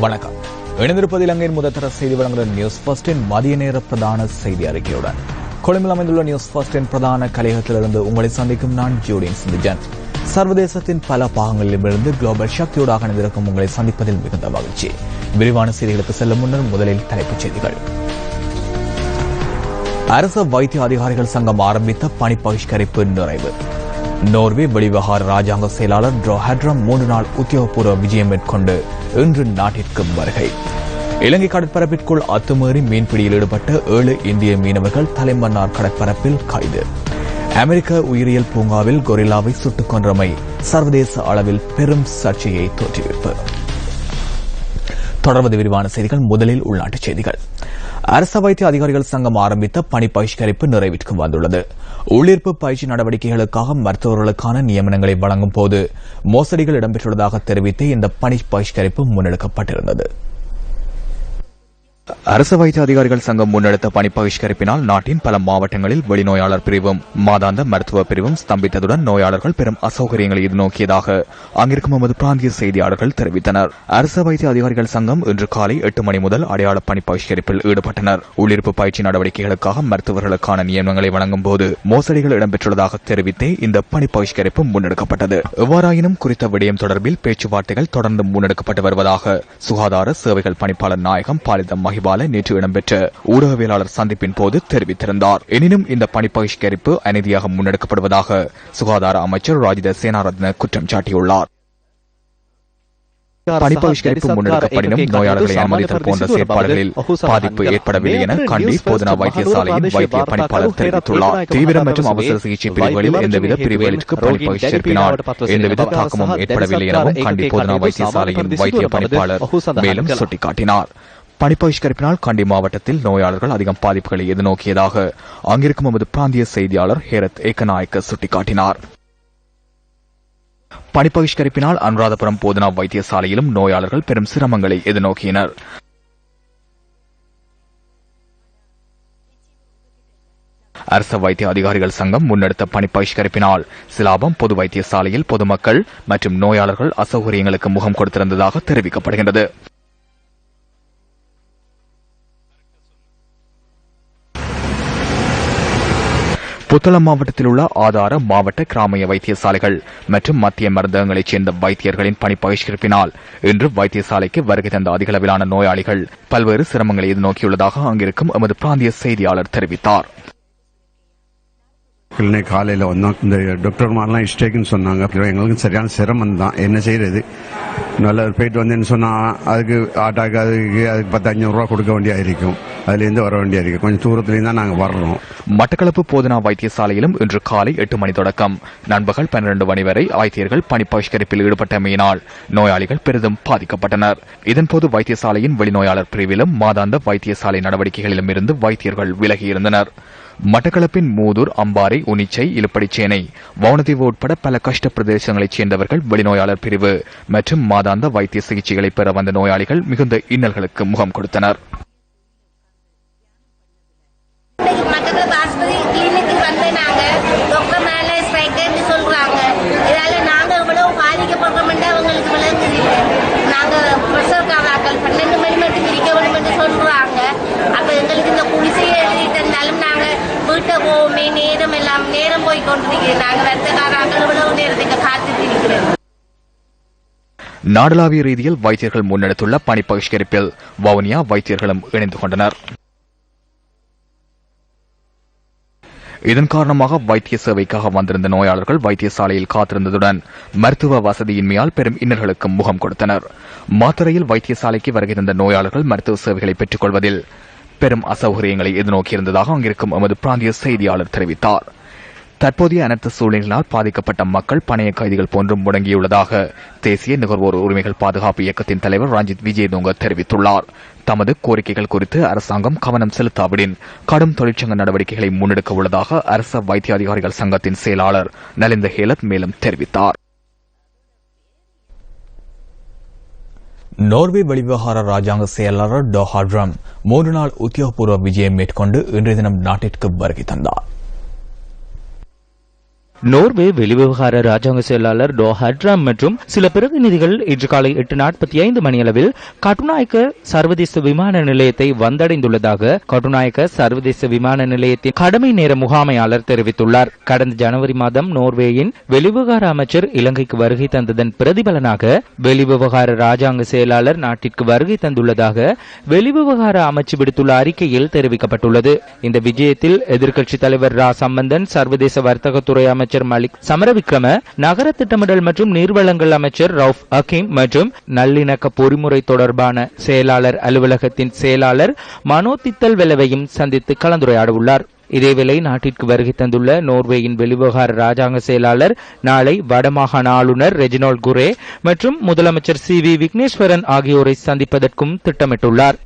வணக்கம். இணைந்திருப்பது இலங்கையின் முதற்தர செய்தி வழங்குகிற நியூஸ் ஃபர்ஸ்டின் மதிய நேர பிரதான செய்தி அறிக்கையுடன் கொழும்பில் அமைந்துள்ள நியூஸ் ஃபர்ஸ்டின் பிரதான கலையகத்திலிருந்து உங்களை சந்திக்கும் நான் ஜூடின் சிந்திஜன். சர்வதேசத்தின் பல பாகங்களிலிருந்து குளோபல் சக்தியோடாக இணைந்திருக்கும் உங்களை சந்திப்பதில் மிகுந்த மகிழ்ச்சி. விரிவான செய்திகளுக்கு செல்லும் முன்னர் முதலில் தலைப்புச் செய்திகள். அரசு வைத்திய அதிகாரிகள் சங்கம் ஆரம்பித்த பணி பகிஷ்கரிப்பு நிறைவு. நோர்வே வெளிவிவகார ராஜாங்க செயலாளர் ட்ரோ ஹெட்ரம் 3 நாள் உத்தியோகபூர்வ விஜயம் மேற்கொண்டு இன்று நாட்டிற்கு வருகை. இலங்கை கடற்பரப்பிற்குள் அத்துமீறி மீன்பிடியில் ஈடுபட்ட 7 இந்திய மீனவர்கள் தலைமன்னார் கடற்பரப்பில் கைது. அமெரிக்க உயிரியல் பூங்காவில் கொரில்லாவை சுட்டுக் கொன்றமை சர்வதேச அளவில் பெரும் சர்ச்சையை தோற்றுவிப்பு. தொடர்வது விரிவான செய்திகள். முதலில் உள்நாட்டுச் செய்திகள். அரச வைத்திய அதிகாரிகள் சங்கம் ஆரம்பித்த பணி பகிஷ்கரிப்பு நிறைவிற்கு வந்துள்ளது. உள்ளிருப்பு பயிற்சி நடவடிக்கைகளுக்காக மருத்துவர்களுக்கான நியமனங்களை வழங்கும் போது மோசடிகள் இடம்பெற்றுள்ளதாக தெரிவித்து இந்த பணி பகிஷ்கரிப்பு முன்னெடுக்கப்பட்டிருந்தது. அரசு வைத்திய அதிகாரிகள் சங்கம் முன்னெடுத்த பணி பகிஷ்கரிப்பினால் நாட்டின் பல மாவட்டங்களில் வெளிநோயாளர் பிரிவும் மாதாந்த மருத்துவ பிரிவும் ஸ்தம்பித்ததுடன் நோயாளர்கள் பெரும் அசௌகரியங்களை எதிர்நோக்கியதாக அங்கிருக்கும் எமது பிராந்திய செய்தியாளர்கள் தெரிவித்தனர். அரசு வைத்திய அதிகாரிகள் சங்கம் இன்று காலை 8 மணி முதல் அடையாள பணி பகிஷ்கரிப்பில் ஈடுபட்டனர். உள்ளிருப்பு பயிற்சி நடவடிக்கைகளுக்காக மருத்துவர்களுக்கான நியமனங்களை வழங்கும் போது மோசடிகள் இடம்பெற்றுள்ளதாக தெரிவித்தே இந்த பணி பகிஷ்கரிப்பு முன்னெடுக்கப்பட்டது. எவ்வாறாயினும் குறித்த விடயம் தொடர்பில் பேச்சுவார்த்தைகள் தொடர்ந்து முன்னெடுக்கப்பட்டு வருவதாக சுகாதார சேவைகள் பணிப்பாளர் நாயகம் பாலிதம் நேற்று இடம்பெற்ற ஊடகவியலாளர் சந்திப்பின் போது தெரிவித்திருந்தார். எனினும் இந்த பணி பகிஷ்கரிப்பு அநீதியாக முன்னெடுக்கப்படுவதாக சுகாதார அமைச்சர் ராஜித சேனாரத்ன குற்றம் சாட்டியுள்ளார். பணி பகிஷ்கரிப்பு முன்னெடுக்கப்படினும் நோயாளர்களை அனுமதித்தல் போன்ற செயற்பாடுகளில் பாதிப்பு ஏற்படவில்லை என கண்டி போதனா வைத்தியசாலையின் வைத்திய பணிப்பாளர் தெரிவித்துள்ளார். தீவிர மற்றும் அவசர சிகிச்சை பிரிவுகளில் எந்தவித பிரிவுகளுக்கு பணி பகிஷ்கரிப்பினால் எந்தவித தாக்கமும் ஏற்படவில்லை எனவும் கண்டி போதனா வைத்தியசாலையின் வைத்திய பணிப்பாளர் மேலும் சுட்டிக்காட்டினார். பணி பகிஷ்கரிப்பினால் கண்டி மாவட்டத்தில் நோயாளர்கள் அதிகம் பாதிப்புகளை எதிர்நோக்கியதாக அங்கிருக்கும் எமது பிராந்திய செய்தியாளர் ஹேரத் ஏக்கநாயக்க சுட்டிக்காட்டினார். பணி பகிஷ்கரிப்பினால் அனுராதபுரம் போதனா வைத்தியசாலையிலும் நோயாளர்கள் பெரும் சிரமங்களை எதிர்நோக்கினர். அரசு வைத்திய அதிகாரிகள் சங்கம் முன்னெடுத்த பணி பகிஷ்கரிப்பினால் சிலாபம் பொது வைத்தியசாலையில் பொதுமக்கள் மற்றும் நோயாளர்கள் அசௌகரியங்களுக்கு முகம் கொடுத்திருந்ததாக தெரிவிக்கப்படுகின்றது. புத்தளம் மாவட்டத்தில் உள்ள ஆதார மாவட்ட கிராமிய வைத்தியசாலைகள் மற்றும் மத்திய மருந்தகங்களைச் சேர்ந்த வைத்தியர்களின் பணி பகிஷ்கரிப்பினால் இன்று வைத்தியசாலைக்கு வருகை தந்த அதிகளவிலான நோயாளிகள் பல்வேறு சிரமங்களை எதிர்நோக்கியுள்ளதாக அங்கிருக்கும் எமது பிராந்திய செய்தியாளர் தெரிவித்தார். காலையில் வந்தோம். இந்த டாக்டர்மாரெலாம் இஷ்டேக்குன்னு சொன்னாங்க. எங்களுக்கு சரியான சிரமம் தான். என்ன செய்யறது, நல்லா போயிட்டு வந்தேன்னு சொன்னால் அதுக்கு ஆட்டாக்கு அதுக்கு 10-500 ரூபா கொடுக்க வேண்டியா இருக்கும். அதுலேருந்து வர வேண்டியா இருக்கு. கொஞ்சம் தூரத்துலேருந்து தான் நாங்கள் வர்றோம். மட்டக்களப்பு போதனா வைத்தியசாலையிலும் இன்று காலை 8 மணி தொடக்கம் நண்பகல் 12 மணி வரை வைத்தியர்கள் பணி பகிஷ்கரிப்பில் ஈடுபட்டமையினால் நோயாளிகள் பெரிதும் பாதிக்கப்பட்டனர். இதன்போது வைத்தியசாலையின் வெளிநோயாளர் பிரிவிலும் மாதாந்த வைத்தியசாலை நடவடிக்கைகளிலும் இருந்து வைத்தியர்கள் விலகியிருந்தனர். மட்டக்களப்பின் மூதூர், அம்பாறை, உனிச்சை, இலுப்படிச்சேனை, வவுனதீவு உட்பட பல கஷ்ட பிரதேசங்களைச் சேர்ந்தவர்கள் வெளிநோயாளர் பிரிவு மற்றும் மாதாந்த வைத்திய சிகிச்சைகளை பெற வந்த நோயாளிகள் மிகுந்த இன்னல்களுக்கு முகம் கொடுத்தனர். நாடளாவிய ரீதியில் வைத்தியர்கள் முன்னெடுத்துள்ள பணி பகிஷ்கரிப்பில் வவுனியா வைத்தியர்களும் இணைந்து கொண்டனர். இதன் காரணமாக வைத்திய சேவைக்காக வந்திருந்த நோயாளர்கள் வைத்தியசாலையில் காத்திருந்ததுடன் மருத்துவ வசதியின்மையால் பெரும் இன்னல்களுக்கு முகம் கொடுத்தனர். மாத்தறையில் வைத்தியசாலைக்கு வருகை தந்த நோயாளர்கள் மருத்துவ சேவைகளை பெற்றுக் கொள்வதில் பெரும் அசௌகரியங்களை எதிர்நோக்கியிருந்ததாக அங்கிருக்கும் எமது பிராந்திய செய்தியாளர் தெரிவித்தார். தற்போதைய அனைத்து சூழ்நிலைகளால் பாதிக்கப்பட்ட மக்கள் பணைய கைதிகள் போன்றும் முடங்கியுள்ளதாக தேசிய நுகர்வோர் உரிமைகள் பாதுகாப்பு இயக்கத்தின் தலைவர் ரஞ்சித் விஜயதுங்க தெரிவித்துள்ளார். தமது கோரிக்கைகள் குறித்து அரசாங்கம் கவனம் செலுத்தாவிடின் கடும் தொழிற்சங்க நடவடிக்கைகளை முன்னெடுக்க உள்ளதாக அரச வைத்திய அதிகாரிகள் சங்கத்தின் செயலாளர் நலிந்த ஹேலத் மேலும் தெரிவித்தார். நோர்வே வெளிவிவகார ராஜாங்க செயலாளர் ட்ரோ ஹெட்ரம் 3 நாள் உத்தியோகபூர்வ விஜயம் மேற்கொண்டு இன்றைய தினம் நாட்டிற்கு வருகை தந்தார். நோர்வே வெளிவிவகார ராஜாங்க செயலாளர் டோ ஹட்ராம் மற்றும் சில பிரதிநிதிகள் இன்று காலை 8:45 மணியளவில் கட்டுநாயக்க சர்வதேச விமான நிலையத்தை வந்தடைந்துள்ளதாக கட்டுநாயக்க சர்வதேச விமான நிலையத்தின் கடமை நேர முகாமையாளர் தெரிவித்துள்ளார். கடந்த ஜனவரி மாதம் நோர்வேயின் வெளிவிவகார அமைச்சர் இலங்கைக்கு வருகை தந்ததன் பிரதிபலனாக வெளிவிவகார ராஜாங்க செயலாளர் நாட்டிற்கு வருகை தந்துள்ளதாக வெளிவிவகார அமைச்சு விடுத்துள்ள அறிக்கையில் தெரிவிக்கப்பட்டுள்ளது. இந்த விஜயத்தில் எதிர்க்கட்சித் தலைவர் ரா சம்பந்தன், சர்வதேச வர்த்தகத்துறை அமைச்சர் மலிக் சமரவிக்ரம, நகர திட்டமிடல் மற்றும் நீர்வளங்கள் அமைச்சர் ரவுப் ஹக்கீம் மற்றும் நல்லிணக்க பொறிமுறை தொடர்பான செயலாளர் அலுவலகத்தின் செயலாளர் மனோ தித்தல் வெலவையும் சந்தித்து கலந்துரையாட உள்ளார். இதேவேளை நாட்டிற்கு வருகை தந்துள்ள நோர்வேயின் வெளிவிவகார ராஜாங்க செயலாளர் நாளை வடமாகாண ஆளுநர் ரெஜினோல்ட் குரே மற்றும் முதலமைச்சர் CV விக்னேஸ்வரன் ஆகியோரை சந்திப்பதற்கும் திட்டமிட்டுள்ளார்.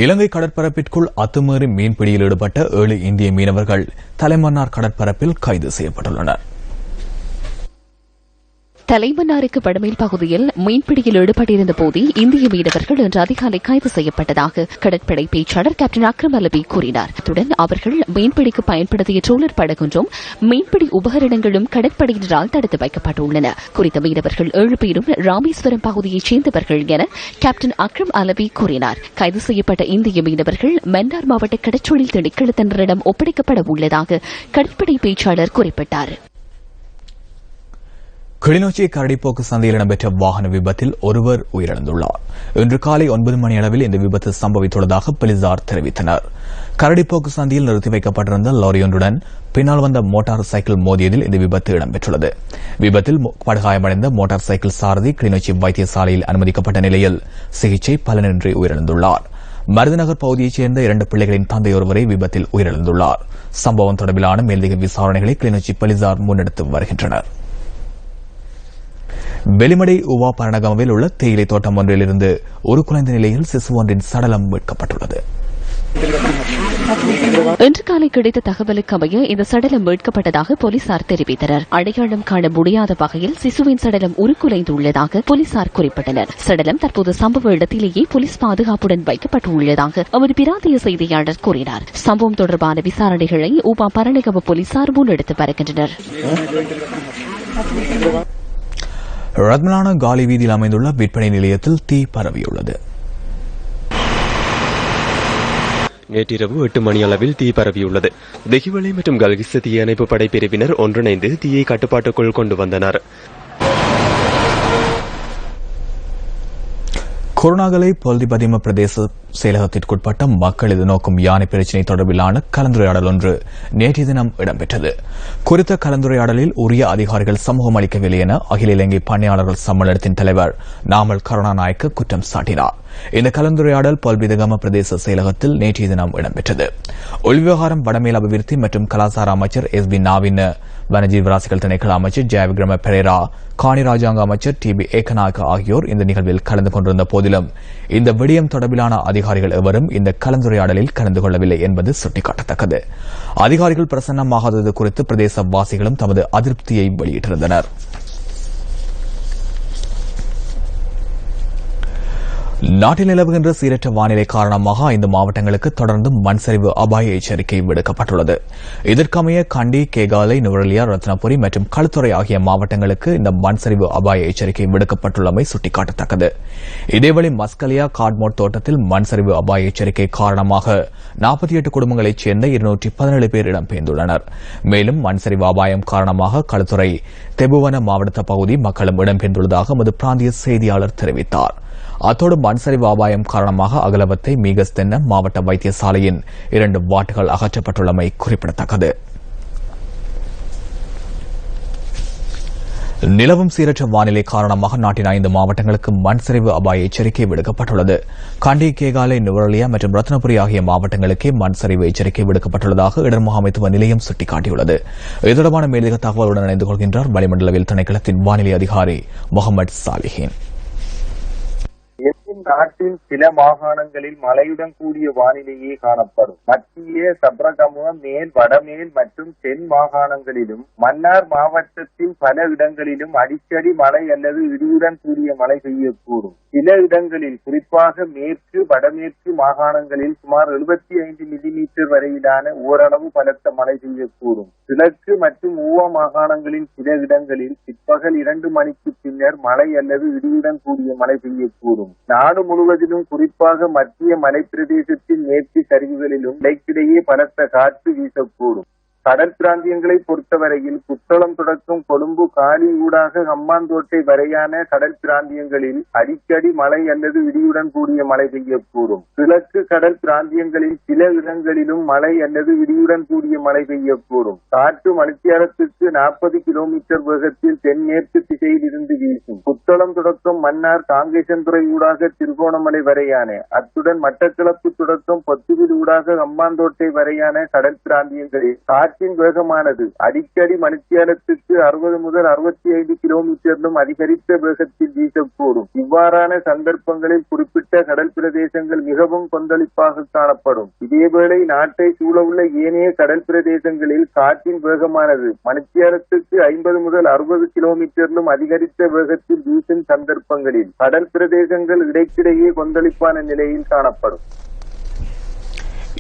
இலங்கை கடற்பரப்பிற்குள் அத்துமீறி மீன்பிடியில் ஈடுபட்ட 7 இந்திய மீனவர்கள் தலைமன்னார் கடற்பரப்பில் கைது செய்யப்பட்டுள்ளனர். தலைமன்னாருக்கு வடமேல் பகுதியில் மீன்பிடியில் ஈடுபட்டிருந்த போது இந்திய மீனவர்கள் இன்று அதிகாலை கைது செய்யப்பட்டதாக கடற்படை பேச்சாளர் கேப்டன் அக்ரம் அலபி கூறினார். அத்துடன் அவர்கள் மீன்பிடிக்கு பயன்படுத்திய ட்ரோலர் படகொன்றும் மீன்பிடி உபகரணங்களும் கடற்படையினரால் தடுத்து வைக்கப்பட்டுள்ளன. குறித்த மீனவர்கள் 7 பேரும் ராமேஸ்வரம் பகுதியைச் சேர்ந்தவர்கள் என கேப்டன் அக்ரம் அலபி கூறினார். கைது செய்யப்பட்ட இந்திய மீனவர்கள் மன்னார் மாவட்ட கடற்றொழில் திணைக்களத்தினரிடம் ஒப்படைக்கப்பட உள்ளதாக கடற்படை பேச்சாளர் குறிப்பிட்டார். கிளிநொச்சி கரடிப்போக்கு சந்தையில் இடம்பெற்ற வாகன விபத்தில் ஒருவர் உயிரிழந்துள்ளார். இன்று காலை 9 மணி அளவில் இந்த விபத்து சம்பவித்துள்ளதாக போலீசார் தெரிவித்தனர். கரடிப்போக்கு சந்தையில் நிறுத்தி வைக்கப்பட்டிருந்த லாரியொன்றுடன் பின்னால் வந்த மோட்டார் சைக்கிள் மோதியதில் இந்த விபத்து இடம்பெற்றுள்ளது. விபத்தில் படுகாயமடைந்த மோட்டார் சைக்கிள் சாரதி கிளிநொச்சி வைத்தியசாலையில் அனுமதிக்கப்பட்ட நிலையில் சிகிச்சை பலனின்றி உயிரிழந்துள்ளார். மருதநகர் பகுதியைச் சேர்ந்த 2 பிள்ளைகளின் தந்தையொருவரை விபத்தில் உயிரிழந்துள்ளார். சம்பவம் தொடர்பிலான மேலதிக விசாரணைகளை கிளிநொச்சி போலீசார் முன்னெடுத்து வருகின்றனர். வெளிமடை உவா பரணகமவில் உள்ள தேயிலை தோட்டம் ஒன்றிலிருந்து ஒரு குலைந்த நிலையில் சிசு ஒன்றின் சடலம் மீட்கப்பட்டுள்ளது. இன்று காலை கிடைத்த தகவலுக்கு அமைய இந்த சடலம் மீட்கப்பட்டதாக போலீசார் தெரிவித்தனர். அடையாளம் காண முடியாத வகையில் சிசுவின் சடலம் உருக்குலைந்துள்ளதாக போலீசார் குறிப்பிட்டனர். சடலம் தற்போது சம்பவ இடத்திலேயே போலீஸ் பாதுகாப்புடன் வைக்கப்பட்டுள்ளதாக அவர் பிராந்திய செய்தியாளர் கூறினார். சம்பவம் தொடர்பான விசாரணைகளை உபா பரணகம போலீசார் முன்னெடுத்து வருகின்றனர். ரத்மலான காலி வீதியில் அமைந்துள்ள விற்பனை நிலையத்தில் தீ பரவியுள்ளது. நேற்றிரவு 8 மணி அளவில் தீ பரவியுள்ளது. தெஹிவளை மற்றும் கல்கிஸ்ஸ தீயணைப்பு படை பிரிவினர் ஒன்றிணைந்து தீயை கட்டுப்பாட்டுக்குள் கொண்டு வந்தனர். குருணாகலை பொல்திபதிம பிரதேச செயலகத்திற்குட்பட்ட மக்கள் எதிர்நோக்கும் யானை பிரச்சினை தொடர்பிலான கலந்துரையாடல் ஒன்று நேற்றைய தினம் இடம்பெற்றது. குறித்த கலந்துரையாடலில் உரிய அதிகாரிகள் சமூகம் அளிக்கவில்லை என அகில இலங்கை பணியாளர்கள் சம்மேளனத்தின் தலைவர் நாமல் கருணாநாயக்க குற்றம் சாட்டினார். இந்த கலந்துரையாடல் பொல்பிதகம பிரதேச செயலகத்தில் நேற்றைய தினம் இடம்பெற்றது. உள்விவகாரம், வடமேல் அபிவிருத்தி மற்றும் கலாசார அமைச்சர் SB நாவின், வனஜீவராசிகள் திணைக்கள அமைச்சர் ஜெயவிக்ரம பெரேரா, காணி ராஜாங்க அமைச்சர் TB ஏகநாயக்க ஆகியோர் இந்த நிகழ்வில் கலந்து கொண்டிருந்த போதிலும் இந்த விடயம் தொடர்பிலான அதிகாரிகள் எவரும் இந்த கலந்துரையாடலில் கலந்து கொள்ளவில்லை என்பது சுட்டிக்காட்டத்தக்கது. அதிகாரிகள் பிரசன்னமாகாதது குறித்து பிரதேசவாசிகளும் தமது அதிருப்தியை வெளியிட்டிருந்தனர். நாட்டில் நிலவுகின்ற சீரற்ற வானிலை காரணமாக 5 மாவட்டங்களுக்கு தொடர்ந்து மண் சரிவு அபாய எச்சரிக்கை விடுக்கப்பட்டுள்ளது. இதற்கமைய கண்டி, கேகாலை, நுவரெலியா, ரத்னபுரி மற்றும் களுத்துறை ஆகிய மாவட்டங்களுக்கு இந்த மண் சரிவு அபாய எச்சரிக்கை விடுக்கப்பட்டுள்ளமை சுட்டிக்காட்டத்தக்கது. இதேவேளை மஸ்கலியா காட்மோட் தோட்டத்தில் மண் சரிவு அபாய எச்சரிக்கை காரணமாக 48 குடும்பங்களைச் சேர்ந்த 217 பேர் இடம்பெயர்ந்துள்ளனர். மேலும் மண் சரிவு அபாயம் காரணமாக களுத்துறை, தெபுவன மாவட்ட பகுதி மக்களும் இடம்பெயர்ந்துள்ளதாக எமது பிராந்திய செய்தியாளர் தெரிவித்தார். அத்தோடு மண்சரிவு அபாயம் காரணமாக அகலவத்தை மீகஸ்தென்ன மாவட்ட வைத்தியசாலையின் 2 வார்டுகள் அகற்றப்பட்டுள்ளமை குறிப்பிடத்தக்கது. நிலவும் சீரற்ற வானிலை காரணமாக நாட்டின் 5 மாவட்டங்களுக்கு மண்சரிவு அபாய எச்சரிக்கை விடுக்கப்பட்டுள்ளது. கண்டி, கேகாலை, நுவரெலியா மற்றும் ரத்னபுரி ஆகிய மாவட்டங்களுக்கே மண்சரிவு எச்சரிக்கை விடுக்கப்பட்டுள்ளதாக இடர் முகாமைத்துவ நிலையம் சுட்டிக்காட்டியுள்ளது. இது தொடர்பான மேலதிக தகவலுடன் இணைந்து கொள்கின்றார் வளிமண்டலவியல் திணைக்களத்தின் வானிலை அதிகாரி முகமது சாலிஹின். நாட்டின் சில மாகாணங்களில் மழையுடன் கூடிய வானிலையே காணப்படும். மத்திய, சப்ரகமுவ, மேல், வடமேல் மற்றும் தென் மாகாணங்களிலும் மன்னார் மாவட்டத்தின் பல இடங்களிலும் அடிக்கடி மழை அல்லது இடியுடன் கூடிய மழை பெய்யக்கூடும். சில இடங்களில் குறிப்பாக மேற்கு, வடமேற்கு மாகாணங்களில் சுமார் 75 மில்லிமீட்டர் வரையிலான ஓரளவு பலத்த மழை பெய்யக்கூடும். கிழக்கு மற்றும் ஊவா மாகாணங்களின் சில இடங்களில் பிற்பகல் 2 மணிக்கு பின்னர் மழை அல்லது இடியுடன் கூடிய மழை பெய்யக்கூடும். நாடு முழுவதிலும் குறிப்பாக மத்திய மலைப்பிரதேசத்தின் மேற்கு சரிவுகளிலும் இடைக்கிடையே பலத்த காற்று வீசக்கூடும். கடல் பிராந்தியங்களை பொறுத்தவரையில் குற்றளம் தொடக்கம் கொழும்பு, காலி ஊடாக ஹம்பாந்தோட்டை வரையான கடல் பிராந்தியங்களில் அடிக்கடி மழை அல்லது இடியுடன் கூடிய மழை பெய்யக்கூடும். கிழக்கு கடல் பிராந்தியங்களில் சில இடங்களிலும் மழை அல்லது இடியுடன் கூடிய மழை பெய்யக்கூடும். காற்று மணித்தியாலத்துக்கு 40 கிலோமீட்டர் வேகத்தில் தென்மேற்கு திசையில் இருந்து வீசும். குற்றளம் தொடக்கம் மன்னார், காங்கேசன்துறை ஊடாக திருகோணமலை வரையான, அத்துடன் மட்டக்களப்பு தொடக்கம் பொத்துவில் ஊடாக ஹம்பாந்தோட்டை வரையான கடல் பிராந்தியங்களில் காற்றின் வேகமானது அடிக்கடி மணித்தியாலத்துக்கு 60 முதல் 65 கிலோமீட்டரிலும் அதிகரித்த வேகத்தில் வீசக்கூடும். இவ்வாறான சந்தர்ப்பங்களில் குறிப்பிட்ட கடல் பிரதேசங்கள் மிகவும் கொந்தளிப்பாக காணப்படும். இதேவேளை நாட்டை சூழவுள்ள ஏனைய கடல் பிரதேசங்களில் காற்றின் வேகமானது மணித்தியாலத்துக்கு 50 முதல் 60 கிலோமீட்டரிலும் அதிகரித்த வேகத்தில் வீசும் சந்தர்ப்பங்களில் கடல் பிரதேசங்கள் இடைக்கிடையே கொந்தளிப்பான நிலையில் காணப்படும்.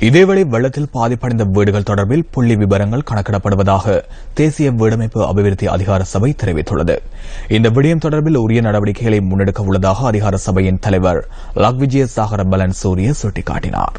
இதேவேளை வெள்ளத்தில் பாதிப்படைந்த வீடுகள் தொடர்பில் புள்ளி விவரங்கள் கணக்கிடப்படுவதாக தேசிய வீடமைப்பு அபிவிருத்தி அதிகார சபை தெரிவித்துள்ளது. இந்த விடயம் தொடர்பில் உரிய நடவடிக்கைகளை முன்னெடுக்க உள்ளதாக அதிகார சபையின் தலைவர் லக்விஜய சாகர பலன் சூரிய சுட்டிக்காட்டினார்.